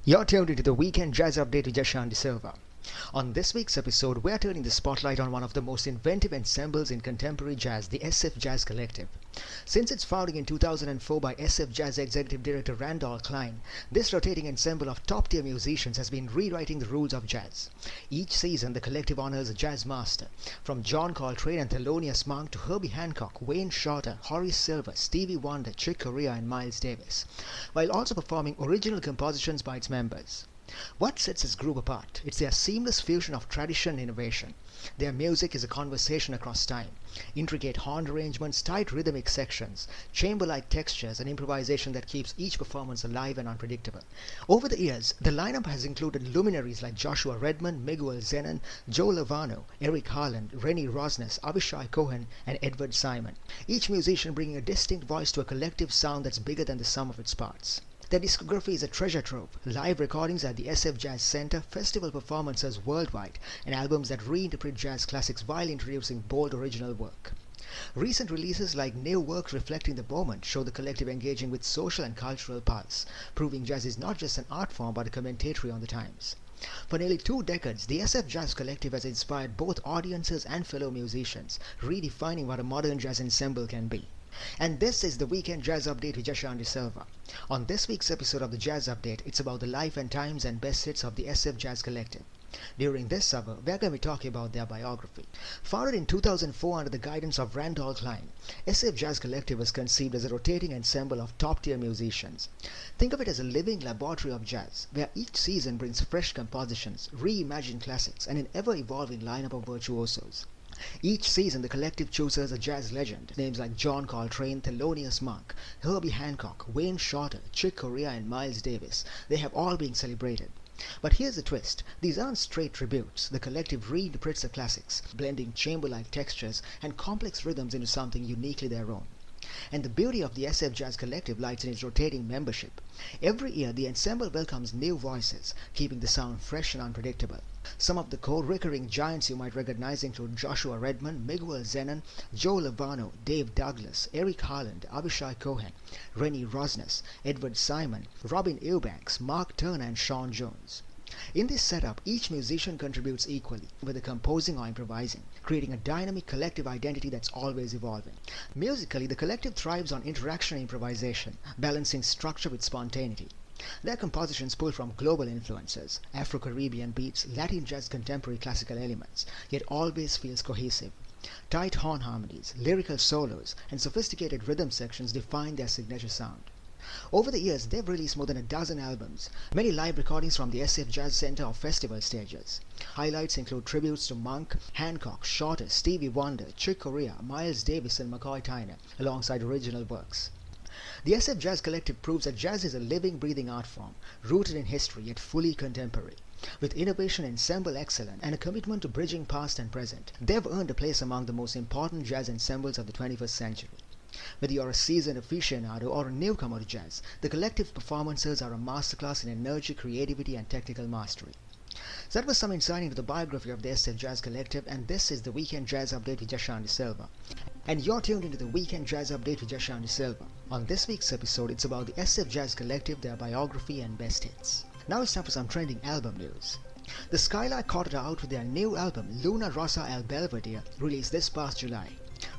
You're tuned into the Weekend Jazz Update with Jashan De Silva. On this week's episode, we're turning the spotlight on one of the most inventive ensembles in contemporary jazz, the SFJAZZ Collective. Since its founding in 2004 by SFJAZZ Executive Director Randall Klein, this rotating ensemble of top-tier musicians has been rewriting the rules of jazz. Each season, the collective honors a jazz master, from John Coltrane and Thelonious Monk to Herbie Hancock, Wayne Shorter, Horace Silver, Stevie Wonder, Chick Corea and Miles Davis, while also performing original compositions by its members. What sets this group apart? It's their seamless fusion of tradition and innovation. Their music is a conversation across time. Intricate horn arrangements, tight rhythmic sections, chamber-like textures, and improvisation that keeps each performance alive and unpredictable. Over the years, the lineup has included luminaries like Joshua Redman, Miguel Zenon, Joe Lovano, Eric Harland, Rennie Rosnes, Avishai Cohen, and Edward Simon, each musician bringing a distinct voice to a collective sound that's bigger than the sum of its parts. Their discography is a treasure trove: live recordings at the SF Jazz Center, festival performances worldwide, and albums that reinterpret jazz classics while introducing bold original work. Recent releases like New Works Reflecting the Moment show the collective engaging with social and cultural pulse, proving jazz is not just an art form but a commentary on the times. For nearly 2 decades, the SFJAZZ Collective has inspired both audiences and fellow musicians, redefining what a modern jazz ensemble can be. And this is the Weekend Jazz Update with Jashan De Silva. On this week's episode of the Jazz Update, it's about the life and times and best hits of the SFJAZZ Collective. During this hour, we're going to be talking about their biography. Founded in 2004 under the guidance of Randall Klein, SFJAZZ Collective was conceived as a rotating ensemble of top-tier musicians. Think of it as a living laboratory of jazz, where each season brings fresh compositions, reimagined classics, and an ever-evolving lineup of virtuosos. Each season, the collective chooses a jazz legend, names like John Coltrane, Thelonious Monk, Herbie Hancock, Wayne Shorter, Chick Corea and Miles Davis. They have all been celebrated. But here's the twist: these aren't straight tributes. The collective reinterprets the classics, blending chamber-like textures and complex rhythms into something uniquely their own. And the beauty of the SFJAZZ Collective lies in its rotating membership. Every year, the ensemble welcomes new voices, keeping the sound fresh and unpredictable. Some of the core recurring giants you might recognize include Joshua Redman, Miguel Zenon, Joe Lovano, Dave Douglas, Eric Harland, Avishai Cohen, Rennie Rosnes, Edward Simon, Robin Eubanks, Mark Turner and Sean Jones. In this setup, each musician contributes equally, whether composing or improvising, creating a dynamic collective identity that's always evolving. Musically, the collective thrives on interaction and improvisation, balancing structure with spontaneity. Their compositions pull from global influences, Afro-Caribbean beats, Latin jazz, contemporary classical elements, yet always feels cohesive. Tight horn harmonies, lyrical solos, and sophisticated rhythm sections define their signature sound. Over the years, they've released more than a dozen albums, many live recordings from the SFJAZZ Center or festival stages. Highlights include tributes to Monk, Hancock, Shorter, Stevie Wonder, Chick Corea, Miles Davis and McCoy Tyner, alongside original works. The SFJAZZ Collective proves that jazz is a living, breathing art form, rooted in history yet fully contemporary. With innovation, ensemble excellence, and a commitment to bridging past and present, they've earned a place among the most important jazz ensembles of the 21st century. Whether you're a seasoned aficionado or a newcomer to jazz, the collective performances are a masterclass in energy, creativity, and technical mastery. So that was some insight into the biography of the SFJAZZ Collective, and this is the Weekend Jazz Update with Jashan De Silva. And you're tuned into the Weekend Jazz Update with Jashan De Silva. On this week's episode, it's about the SFJAZZ Collective, their biography, and best hits. Now it's time for some trending album news. The Skylark Quartet are out with their new album, Luna Rossa El Belvedere, released this past July.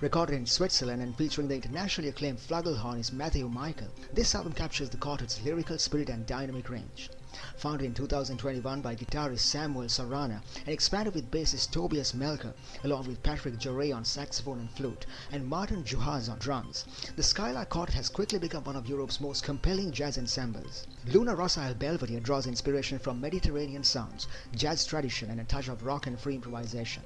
Recorded in Switzerland and featuring the internationally acclaimed flugelhornist Matthew Michael, this album captures the quartet's lyrical spirit and dynamic range. Founded in 2021 by guitarist Samuel Sarana and expanded with bassist Tobias Melker, along with Patrick Joray on saxophone and flute, and Martin Juhas on drums, the Skylark Quartet has quickly become one of Europe's most compelling jazz ensembles. Luna Rossa El Belvedere draws inspiration from Mediterranean sounds, jazz tradition, and a touch of rock and free improvisation.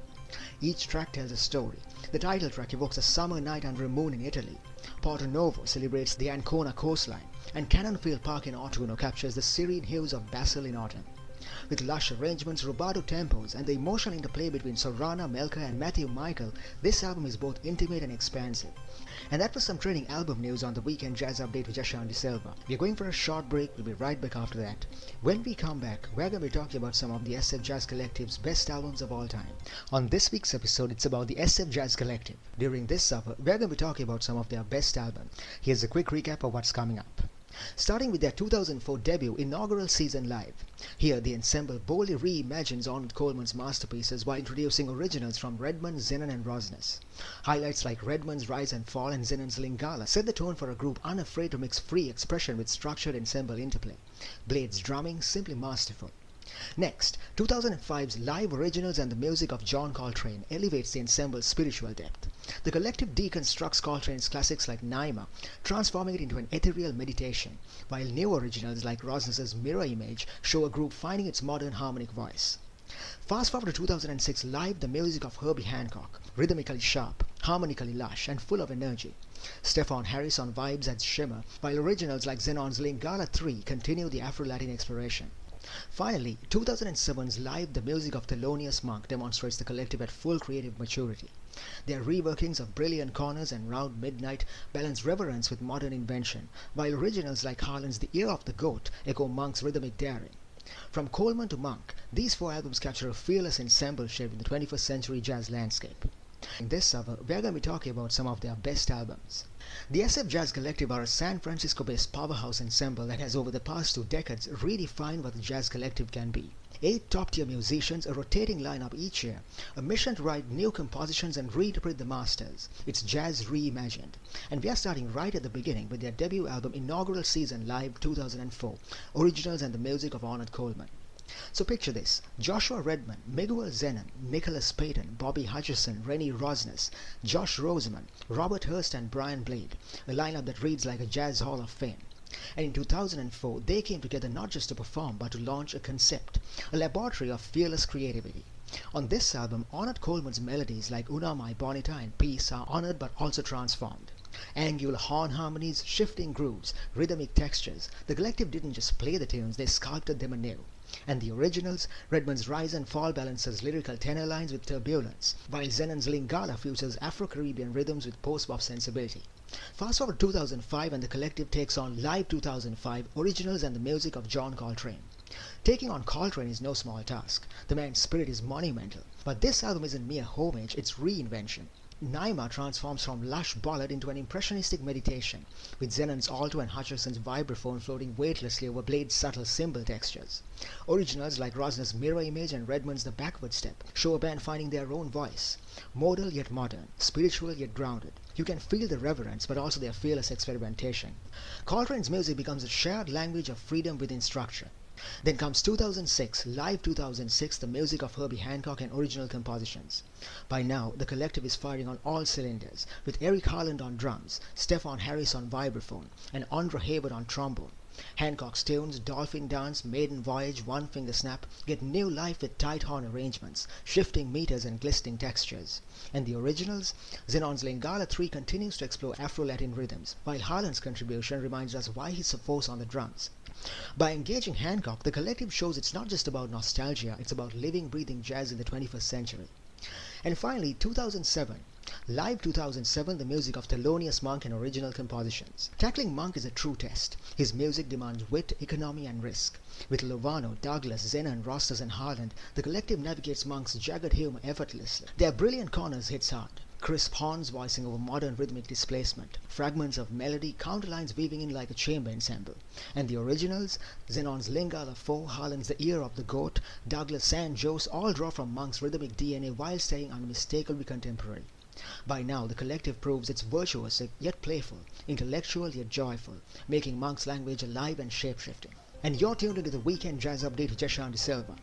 Each track tells a story. The title track evokes a summer night under a moon in Italy. Porto Novo celebrates the Ancona coastline, and Cannonfield Park in Autunno captures the serene hues of Basel in autumn. With lush arrangements, rubato tempos, and the emotional interplay between Sorana, Melka, and Matthew Michael, this album is both intimate and expansive. And that was some trending album news on the Weekend Jazz Update with Jashan De Silva. We're going for a short break. We'll be right back after that. When we come back, we're going to be talking about some of the SFJAZZ Collective's best albums of all time. On this week's episode, it's about the SFJAZZ Collective. During this hour, we're going to be talking about some of their best albums. Here's a quick recap of what's coming up. Starting with their 2004 debut Inaugural Season Live. Here, the ensemble boldly reimagines Ornette Coleman's masterpieces while introducing originals from Redman, Zenon and Rosnes. Highlights like Redman's Rise and Fall and Zenon's Lingala set the tone for a group unafraid to mix free expression with structured ensemble interplay. Blade's drumming simply masterful. Next, 2005's live originals and the music of John Coltrane elevates the ensemble's spiritual depth. The collective deconstructs Coltrane's classics like Naima, transforming it into an ethereal meditation, while new originals like Rosnes' Mirror Image show a group finding its modern harmonic voice. Fast forward to 2006 live, the music of Herbie Hancock, rhythmically sharp, harmonically lush, and full of energy. Stefan Harris on vibes adds shimmer, while originals like Zenon's Lingala 3 continue the Afro-Latin exploration. Finally, 2007's live, the music of Thelonious Monk demonstrates the collective at full creative maturity. Their reworkings of Brilliant Corners and Round Midnight balance reverence with modern invention, while originals like Harlan's The Ear of the Goat echo Monk's rhythmic daring. From Coleman to Monk, these 4 albums capture a fearless ensemble shape in the 21st century jazz landscape. In this hour, we are going to be talking about some of their best albums. The SFJAZZ Collective are a San Francisco-based powerhouse ensemble that has over the past 2 decades redefined what the jazz collective can be. 8 top-tier musicians, a rotating lineup each year, a mission to write new compositions and reinterpret the masters. It's jazz reimagined. And we are starting right at the beginning with their debut album Inaugural Season Live 2004, originals and the music of Ornette Coleman. So picture this: Joshua Redman, Miguel Zenon, Nicholas Payton, Bobby Hutcherson, Rennie Rosnes, Josh Roseman, Robert Hurst and Brian Blade, a lineup that reads like a jazz hall of fame. And in 2004, they came together not just to perform but to launch a concept, a laboratory of fearless creativity. On this album, Ornette Coleman's melodies like Una My Bonita and Peace are honored but also transformed. Angular horn harmonies, shifting grooves, rhythmic textures, the collective didn't just play the tunes, they sculpted them anew. And the originals, Redman's Rise and Fall balances lyrical tenor lines with turbulence, while Zenon's Lingala fuses Afro-Caribbean rhythms with post-bop sensibility. Fast forward 2005 and the collective takes on Live 2005, originals and the music of John Coltrane. Taking on Coltrane is no small task. The man's spirit is monumental. But this album isn't mere homage, it's reinvention. Naima transforms from lush ballad into an impressionistic meditation, with Zenon's alto and Hutcherson's vibraphone floating weightlessly over Blade's subtle cymbal textures. Originals like Rosnes' Mirror Image and Redman's The Backward Step show a band finding their own voice. Modal yet modern, spiritual yet grounded. You can feel the reverence but also their fearless experimentation. Coltrane's music becomes a shared language of freedom within structure. Then comes 2006, Live 2006, the music of Herbie Hancock and original compositions. By now, the collective is firing on all cylinders, with Eric Harland on drums, Stefan Harris on vibraphone, and Andre Hayward on trombone. Hancock's tunes, Dolphin Dance, Maiden Voyage, One Finger Snap, get new life with tight horn arrangements, shifting meters and glistening textures. And the originals, Zenon's Lingala 3 continues to explore Afro-Latin rhythms, while Harland's contribution reminds us why he's so force on the drums. By engaging Hancock, the collective shows it's not just about nostalgia, it's about living, breathing jazz in the 21st century. And finally, 2007. Live 2007, the music of Thelonious Monk and original compositions. Tackling Monk is a true test. His music demands wit, economy and risk. With Lovano, Douglas, Zenon, Rostas and Harland, the collective navigates Monk's jagged humor effortlessly. Their Brilliant Corners hits hard. Crisp horns voicing over modern rhythmic displacement, fragments of melody, counterlines weaving in like a chamber ensemble. And the originals, Zenon's Lingala 4, Harlan's The Ear of the Goat, Douglas San Jose, all draw from Monk's rhythmic DNA while staying unmistakably contemporary. By now, the collective proves it's virtuosic yet playful, intellectual yet joyful, making Monk's language alive and shape-shifting. And you're tuned into the Weekend Jazz Update with Jashan De Silva.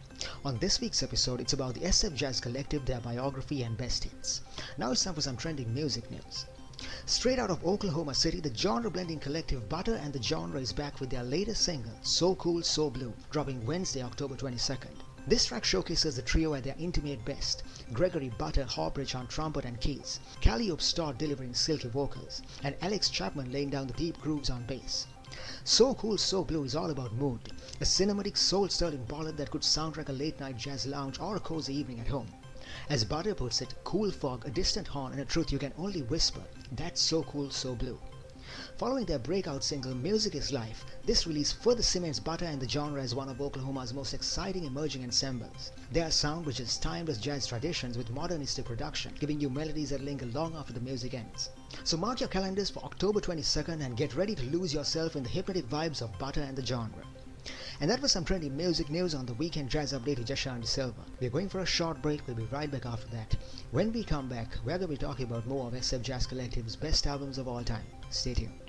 On this week's episode, it's about the SFJAZZ Collective, their biography and best hits. Now it's time for some trending music news. Straight out of Oklahoma City, the genre-blending collective Butter and the Genre is back with their latest single, So Cool, So Blue, dropping Wednesday, October 22nd. This track showcases the trio at their intimate best: Gregory Butter Hawbridge on trumpet and keys, Calliope Stott delivering silky vocals, and Alex Chapman laying down the deep grooves on bass. So Cool, So Blue is all about mood, a cinematic, soul-stirring ballad that could soundtrack a late-night jazz lounge or a cozy evening at home. As Butter puts it, cool fog, a distant horn, and a truth you can only whisper. That's So Cool, So Blue. Following their breakout single Music is Life, this release further cements Butter and the genre as one of Oklahoma's most exciting emerging ensembles. Their sound bridges timeless jazz traditions with modernistic production, giving you melodies that linger long after the music ends. So mark your calendars for October 22nd and get ready to lose yourself in the hypnotic vibes of Butter and the genre. And that was some trendy music news on the Weekend Jazz Update with Jashan De Silva. We're going for a short break, we'll be right back after that. When we come back, we're going to be talking about more of SF Jazz Collective's best albums of all time. Stay tuned.